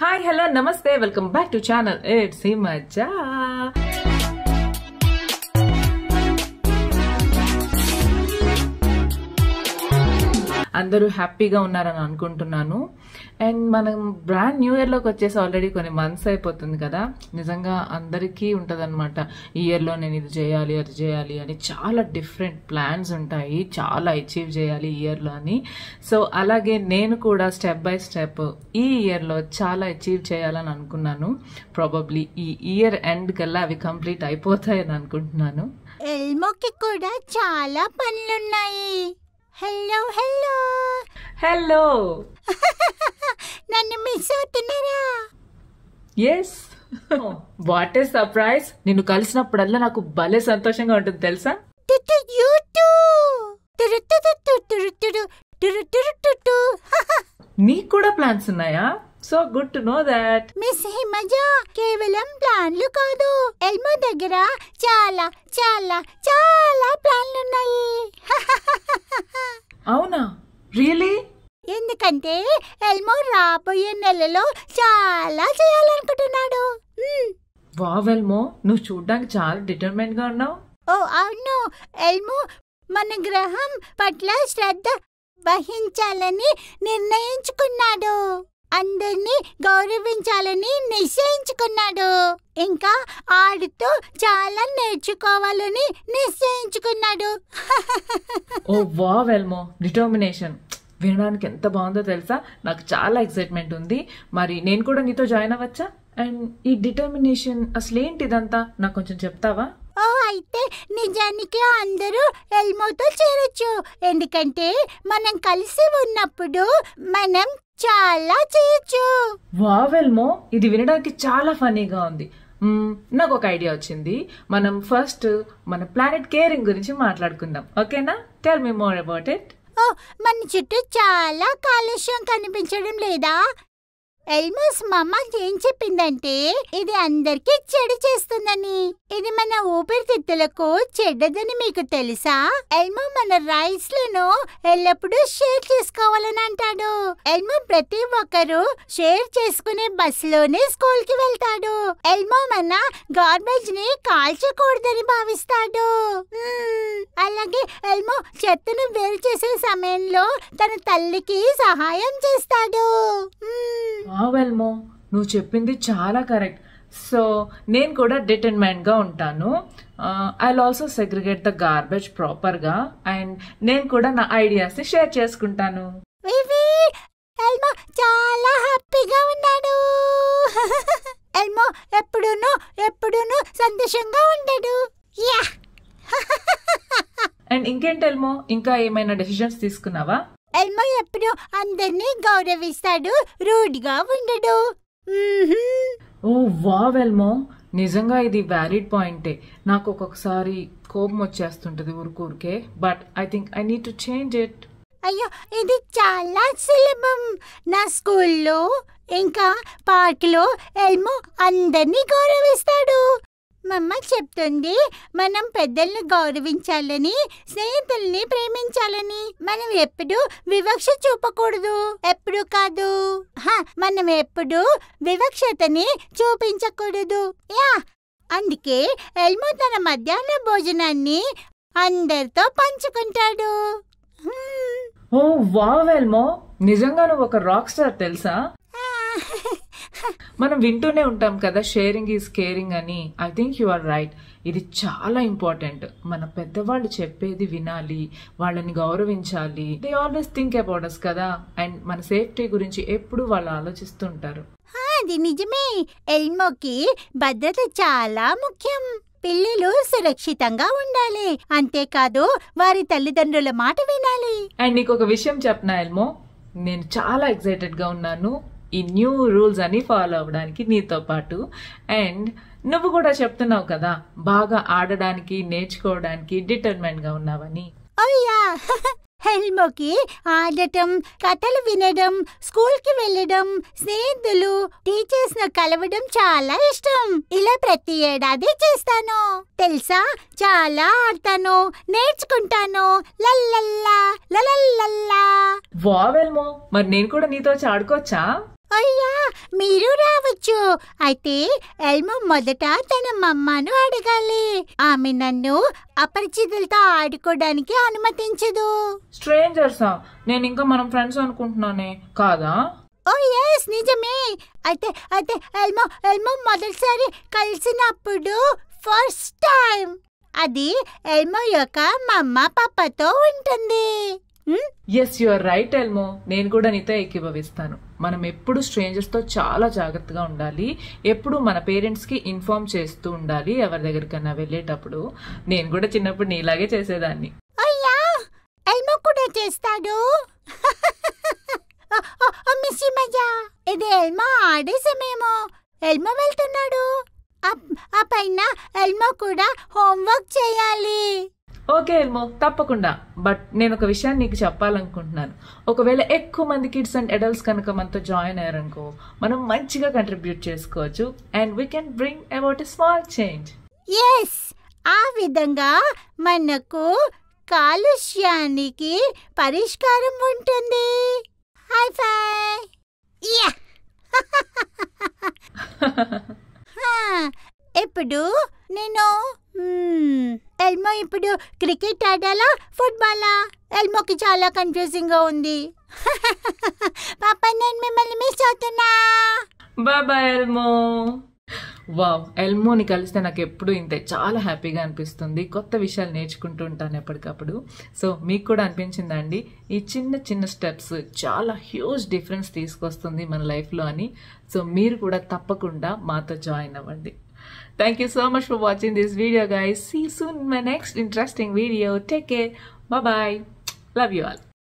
Hi hello నమస్తే welcome back to channel it's మజా. అందరూ హ్యాపీగా ఉన్నారని అనుకుంటున్నాను. అండ్ మనం బ్రాండ్ న్యూ ఇయర్ లోకి వచ్చేసి ఆల్రెడీ కొన్ని మంత్స్ అయిపోతుంది కదా. నిజంగా అందరికీ ఉంటదన్నమాట, ఈ ఇయర్ లో నేను ఇది చేయాలి అది చేయాలి అని చాలా డిఫరెంట్ ప్లాన్స్ ఉంటాయి, చాలా అచీవ్ చేయాలి ఈ ఇయర్ లో అని. సో అలాగే నేను కూడా స్టెప్ బై స్టెప్ ఈ ఇయర్ లో చాలా అచీవ్ చేయాలని అనుకున్నాను. ప్రాబబ్లీ ఈ ఇయర్ ఎండ్ కల్లా అవి కంప్లీట్ అయిపోతాయని అనుకుంటున్నాను. ఎల్మోకి కూడా చాలా పనులున్నాయి. హలో హలో హలో నన్ను మిస్ అవుతున్నారా? Yes, what a surprise. నిన్ను కలిసినప్పుడల్లా నాకు భలే సంతోషంగా ఉంటుంది తెలుసా. నీకు కూడా ప్లాన్స్ ఉన్నాయా? So good to know that. Miss Himaja, కేవలం ప్లాన్లు కాదు, ఎల్మో దగ్గర చాలా చాలా చాలా ప్లాన్లున్నాయి. అవునా, రియలీ? ఎందుకంటే ఎల్మో రాబోయే నెలలో చాలా చేయాలనుకుంటున్నాడు. వావ్ ఎల్మో, నువ్వు చూడ్డానికి చాలా డిటర్మైన్ గా ఉన్నావు. ఓ అవును, ఎల్మో మన గ్రహం పట్ల శ్రద్ధ వహించాలని నిర్ణయించుకున్నాడు, అందరినీ గౌరవించాలని నిశ్చయించుకున్నాడు, ఇంకా ఆడుతూ చాలా నేర్చుకోవాలని నిశ్చయించుకున్నాడు. ఓ వావ్ ఎల్మో, డిటర్మినేషన్ వినడానికి ఎంత బాగుందో తెలుసా. నాకు చాలా ఎక్సైట్మెంట్ ఉంది. మరి నేను కూడా నీతో జాయిన్ అవ్వచ్చా? అండ్ ఈ డిటర్మినేషన్ అసలేంటి ఇదంతా నాకు కొంచెం చెప్తావా? ఓ అయితే నిజానికి అందరూ ఎల్మోతో చేరొచ్చు, ఎందుకంటే మనం కలిసి ఉన్నప్పుడు మనం చాలా చేయొచ్చు. వావ్ ఎల్మో, ఇది వినడానికి చాలా ఫనీగా ఉంది. నాకు ఒక ఐడియా వచ్చింది. మనం ఫస్ట్ మన ప్లానెట్ కేరింగ్ గురించి మాట్లాడుకుందాం, ఓకేనా? Tell me more about it. ఓ మన చుట్టూ చాలా కాలుష్యం కనిపించడం లేదా? ఎల్మోస్ మమ్మ ఏం చెప్పిందంటే ఇది అందరికీ చెడు చేస్తుందని, ఇది మన ఊపిరితిత్తులకు చెడ్డదని మీకు తెలుసా? ఎల్మో మన రైస్ లను ఎల్లప్పుడూ షేర్ చేసుకోవాలని అంటాడు. ఎల్మో ప్రతి ఒక్కరు షేర్ చేసుకునే బస్సులోనే స్కూల్ కి వెళ్తాడు. ఎల్మో మన గార్బేజ్ ని కాల్చకూడదని భావిస్తాడు. అలాగే ఎల్మో చెత్తను వేరు చేసే సమయంలో తన తల్లికి సహాయం చేస్తాడు. వావ్ ఎల్మో, నువ్వు చెప్పింది చాలా కరెక్ట్. సో నేను కూడా డిటర్మైన్డ్ గా ఉంటాను. I will also segregate the garbage proper గా, అండ్ నేను కూడా నా ఐడియాస్ ని షేర్ చేసుకుంటాను. ఎల్మో చాలా హ్యాపీగా ఉన్నాడు. ఎల్మో ఎప్పుడూను సంతోషంగా ఉంటాడు. అండ్ ఇంకేంటి ఎల్మో, ఇంకా ఏమైనా డెసిషన్స్ తీసుకున్నావా? ఎల్మో ఎప్పుడు అందరినీ గౌరవిస్తాడు, రూడ్ గా ఉండడు. ఓ వావ్ ఎల్మో, నిజంగా ఇది వ్యాలిడ్ పాయింటే. నాకు ఒక్కొక్కసారి కోపం వచ్చేస్తుంటది ఊరికే, but I think I need to change it. అయ్యో, ఇది చాలా సులభం. నా స్కూల్లో ఇంకా పార్క్ లో ఎల్మో అందరినీ గౌరవిస్తాడు. మమ్మ చెప్తుంది మనం పెద్దల్ని గౌరవించాలని, స్నేహితుల్ని ప్రేమించాలని. మనం ఎప్పుడు వివక్ష చూపకూడదు, ఎప్పుడు కాదు. మనం ఎప్పుడు వివక్షతని చూపించకూడదు. అందుకే ఎల్మో తన మధ్యాహ్న భోజనాన్ని అందరితో పంచుకుంటాడు. ఓ వావ్ ఎల్మో, నిజంగా నువ్వు ఒక రాక్ స్టార్ తెలుసా. మనం వింటూనే ఉంటాం కదా, షేరింగ్ ఈజ్ కేరింగ్ అని. I think you are right. ఇది చాలా ఇంపార్టెంట్. మన పెద్దవాళ్ళు చెప్పేది వినాలి, వాళ్ళని గౌరవించాలి. They always think about us కదా, అండ్ మన సేఫ్టీ గురించి ఎప్పుడు వాళ్ళు ఆలోచిస్తుంటారు. అది నిజమే. ఎల్మోకి భద్రత చాలా ముఖ్యం. పిల్లలు సురక్షితంగా ఉండాలి, అంతేకాదు వారి తల్లిదండ్రుల మాట వినాలి. అండ్ నీకు ఒక విషయం చెప్పనా ఎల్మో, నేను చాలా ఎక్సైటెడ్ గా ఉన్నాను ఈ న్యూ రూల్స్ అని ఫాలో అవ్వడానికి నీతో పాటు. అండ్ నువ్వు కూడా చెప్తున్నావు కదా, బాగా ఆడడానికి నేర్చుకోవడానికి డిటర్మైన్ గా ఉన్నావని. ఓయ్యా, ఎల్మోకి ఆడటం, కథలు వినడం, స్కూల్ కి వెళ్ళడం, స్నేహితులు, టీచర్స్ ను కలవడం చాలా ఇష్టం. ఇలా ప్రతి ఏడాది చేస్తాను తెలుసా. చాలా ఆడతాను, నేర్చుకుంటాను. లల్లల్లా లలల్లల్లా. వావ్ ఎల్మో, మరి నేను కూడా నీతో ఆడుకోవచ్చా? అయ్యా మీరు రావచ్చు. అయితే ఎల్మో మొదట తన మమ్మను అడగాలి. ఆమె నన్ను అపరిచితులతో ఆడుకోవడానికి అనుమతించదు. స్ట్రేంజర్సా? నేను ఇంకా మనం ఫ్రెండ్స్ అనుకుంటున్నానే. కాదా? ఓ ఎస్, నిజమే. అయితే అయితే ఎల్మో మొదటిసారి కలిసినప్పుడు ఫస్ట్ టైం అది ఎల్మో యొక్క మమ్మ పాపతో ఉంటుంది. Yes, you are right Elmo. నేను కూడా నీతో ఏకీభవిస్తాను. మనం ఎప్పుడు స్ట్రేంజర్స్ తో చాలా జాగ్రత్తగా ఉండాలి. ఎప్పుడు మన పేరెంట్స్ కి ఇన్ఫార్మ్ చేస్తూ ఉండాలి ఎవరి దగ్గరికన్నా వెళ్ళేటప్పుడు. నేను కూడా చిన్నప్పుడు నీలాగే చేసేదాన్ని. అయ్యా ఎల్మో కూడా చేస్తాడు. మిస్సి మజా, ఇది ఎల్మో ఆడే సమయము. ఎల్మో వెళ్తున్నాడు. ఆ పైన ఎల్మో కూడా హోంవర్క్ చేయాలి. ఓకే ఎల్మో, తప్పకుండా. బట్ నేను ఒక విషయాన్ని నీకు చెప్పాలనుకుంటున్నాను. ఒకవేళ ఎక్కువ మంది కిడ్స్ అండ్ అడల్ట్స్ కనుక మనతో జాయిన్ అయ్యారనుకో, మనం మంచిగా కంట్రిబ్యూట్ చేసుకోవచ్చు. And we can bring about a small change. Yes, ఆ విధంగా మనకు కాలుష్యానికి పరిష్కారం ఉంటుంది. High five. ఇప్పుడు నేను ఎల్మో ఇప్పుడు క్రికెట్ ఆడాలా ఫుట్బాలా? ఎల్మోకి చాలా కన్ఫ్యూజింగ్ గా ఉంది. పాపా నేను మిమ్మల్ని మిస్ అవుతున్నా. Bye Elmo. వావ్, ఎల్మోని కలిస్తే నాకు ఎప్పుడు ఇంతే చాలా హ్యాపీగా అనిపిస్తుంది. కొత్త విషయాలు నేర్చుకుంటూ ఉంటాను ఎప్పటికప్పుడు. సో మీకు కూడా అనిపించిందా అండి ఈ చిన్న చిన్న స్టెప్స్ చాలా హ్యూజ్ డిఫరెన్స్ తీసుకొస్తుంది మన లైఫ్లో అని? సో మీరు కూడా తప్పకుండా మాతో జాయిన్ అవ్వండి. Thank you so much for watching this video, guys. See you soon in my next interesting video. Take care. Bye bye. Love you all.